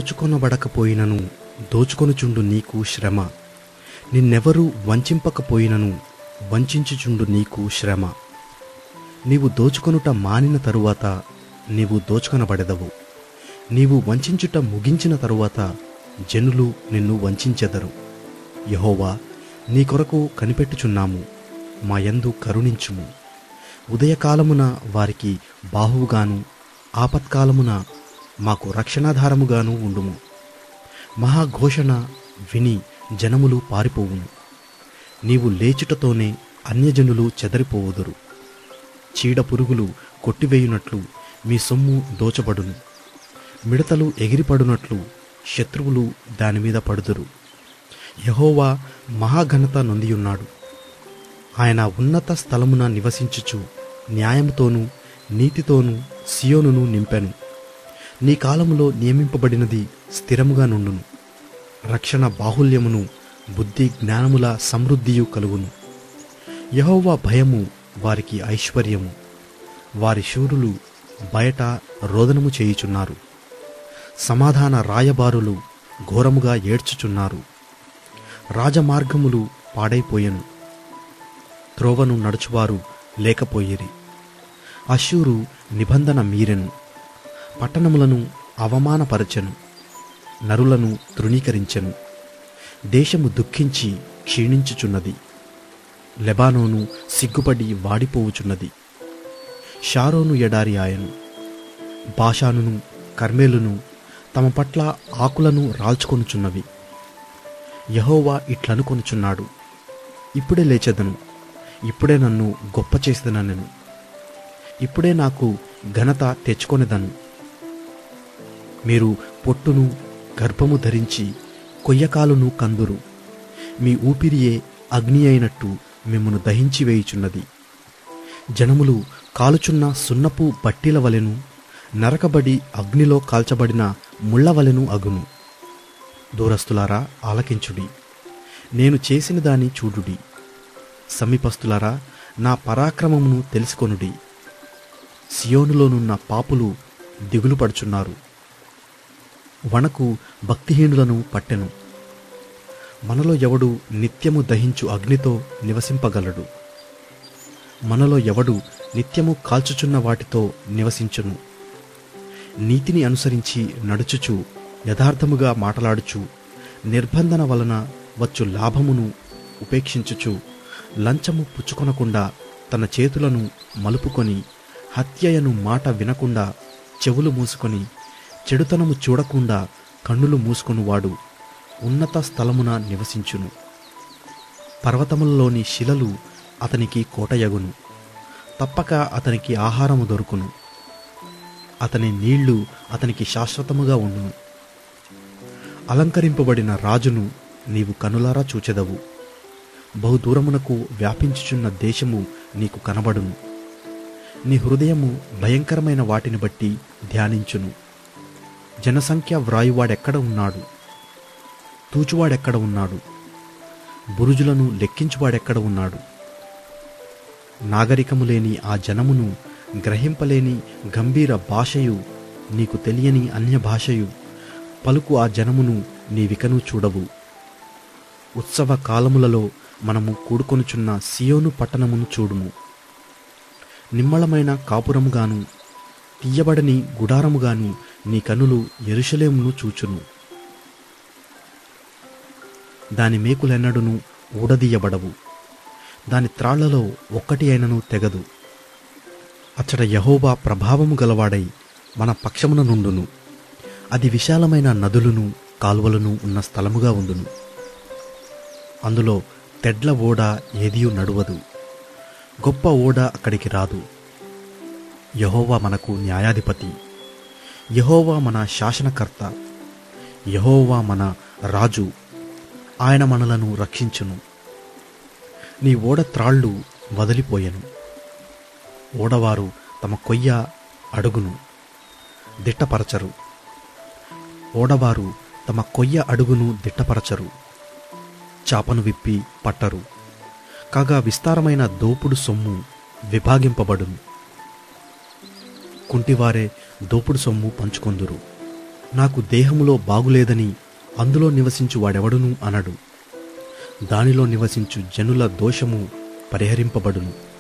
దోచుకొనబడకపోయినను దోచుకొనుచుండు నీకు శ్రమ. నిన్నెవరూ వంచింపకపోయినను వంచించుచుండు నీకు శ్రమ. నీవు దోచుకొనుట మానిన తరువాత నీవు దోచుకొనబడెదవు. నీవు వంచించుట ముగించిన తరువాత జనులు నిన్ను వంచెదరు. యెహోవా, నీ కొరకు కనిపెట్టుచున్నాము, మా యందు కరుణించుము. ఉదయకాలమున వారికి బాహువుగాను ఆపత్కాలమున మాకు రక్షణాధారముగాను ఉండుము. మహాఘోషణ విని జనములు పారిపోవును. నీవు లేచుటతోనే అన్యజనులు చెదరిపోవుదురు. చీడపురుగులు కొట్టివేయునట్లు మీ సొమ్ము దోచబడును. మిడతలు ఎగిరిపడునట్లు శత్రువులు దానిమీద పడుదురు. యెహోవా మహాఘనత నొందియున్నాడు. ఆయన ఉన్నత స్థలమున నివసించుచు న్యాయముతోనూ నీతితోనూ సియోనును నింపెను. నీ కాలములో నియమింపబడినది స్థిరముగా నుండును. రక్షణ బాహుల్యమును బుద్ధి జ్ఞానముల సమృద్ధియు కలుగును. యెహోవా భయము వారికి ఐశ్వర్యము. వారి శూరులు బయట రోదనము చేయుచున్నారు. సమాధాన రాయబారులు ఘోరముగా ఏడ్చుచున్నారు. రాజమార్గములు పాడైపోయెను. త్రోవను నడుచువారు లేకపోయిరి. అష్షూరు నిబంధన మీరెను. పట్టణములను అవమానపరచెను. నరులను తృణీకరించెను. దేశము దుఃఖించి క్షీణించుచున్నది. లెబానోను సిగ్గుపడి వాడిపోవుచున్నది. షారోను ఎడారి ఆయను. బాషానును కర్మేలును తమ పట్ల ఆకులను రాల్చుకొనుచున్నవి. యెహోవా ఇట్లనుకొనుచున్నాడు, ఇప్పుడే లేచెదను, ఇప్పుడే నన్ను గొప్ప చేసేదనెను, ఇప్పుడే నాకు ఘనత తెచ్చుకొనేదను. మీరు పొట్టును గర్భము ధరించి కొయ్యకాలును కందురు. మీ ఊపిరియే అగ్ని అయినట్టు మిమ్మును దహించి వేయుచున్నది. జనములు కాలుచున్న సున్నపు బట్టీల వలెను నరకబడి అగ్నిలో కాల్చబడిన ముళ్ళవలెను అగును. దూరస్తులారా ఆలకించుడి, నేను చేసిన దాన్ని చూడుడి. సమీపస్తులారా నా పరాక్రమమును తెలుసుకొనుడి. సియోనులోనున్న పాపులు దిగులు పడుచున్నారు. వణకు భక్తిహీనులను పట్టెను. మనలో ఎవడు నిత్యము దహించు అగ్నితో నివసింపగలడు? మనలో ఎవడు నిత్యము కాల్చుచున్న వాటితో నివసించును? నీతిని అనుసరించి నడుచుచు యథార్థముగా మాటలాడుచు నిర్బంధన వలన వచ్చు లాభమును ఉపేక్షించుచు లంచము పుచ్చుకొనకుండా తన చేతులను మలుపుకొని హత్యయను మాట వినకుండా చెవులు మూసుకొని చెడుతనము చూడకుండా కన్నులు మూసుకొనువాడు ఉన్నత స్థలమున నివసించును. పర్వతములలోని శిలలు అతనికి కోటయగును. తప్పక అతనికి ఆహారము దొరుకును. అతని నీళ్లు అతనికి శాశ్వతముగా ఉండును. అలంకరింపబడిన రాజును నీవు కనులారా చూచెదవు. బహుదూరమునకు వ్యాపించుచున్న దేశము నీకు కనబడును. నీ హృదయము భయంకరమైన వాటిని బట్టి ధ్యానించును. జనసంఖ్య వ్రాయువాడెక్కడ ఉన్నాడు? తూచువాడెక్కడ ఉన్నాడు? బురుజులను లెక్కించువాడెక్కడ ఉన్నాడు? నాగరికము లేని ఆ జనమును, గ్రహింపలేని గంభీర భాషయు, నీకు తెలియని అన్య భాషయు పలుకు ఆ జనమును నీవికను చూడవు. ఉత్సవ కాలములలో మనము కూడుకొనుచున్న సియోను పట్టణమును చూడుము. నిమ్మళమైన కాపురముగాను తీయబడని గుడారముగాను నీ కనులు యెరూషలేమును చూచును. దాని మేకులెన్నడును ఊడదీయబడవు. దాని త్రాళ్లలో ఒక్కటి అయినను తెగదు. అచ్చట యెహోవా ప్రభావము గలవాడై మన పక్షమున నుండును. అది విశాలమైన నదులను కాలువలను ఉన్న స్థలముగా ఉండును. అందులో తెడ్ల ఓడ ఏదియూ నడువదు. గొప్ప ఓడ అక్కడికి రాదు. యెహోవా మనకు న్యాయాధిపతి. యెహోవా మన శాసనకర్త. యెహోవా మన రాజు. ఆయన మనలను రక్షించును. నీ ఓడ త్రాళ్ళు వదిలిపోయెను. ఓడవారు తమ కొయ్య అడుగును దిట్టపరచరు. ఓడవారు తమ కొయ్య అడుగును దిట్టపరచరు. చాపను విప్పి పట్టరు. కాగా విస్తారమైన దోపుడు సొమ్ము విభాగింపబడును. కుంటివారే దోపుడు సొమ్ము పంచుకొందురు. నాకు దేహములో బాగులేదని అందులో నివసించు వాడెవడును అనడు. దానిలో నివసించు జనుల దోషము పరిహరింపబడును.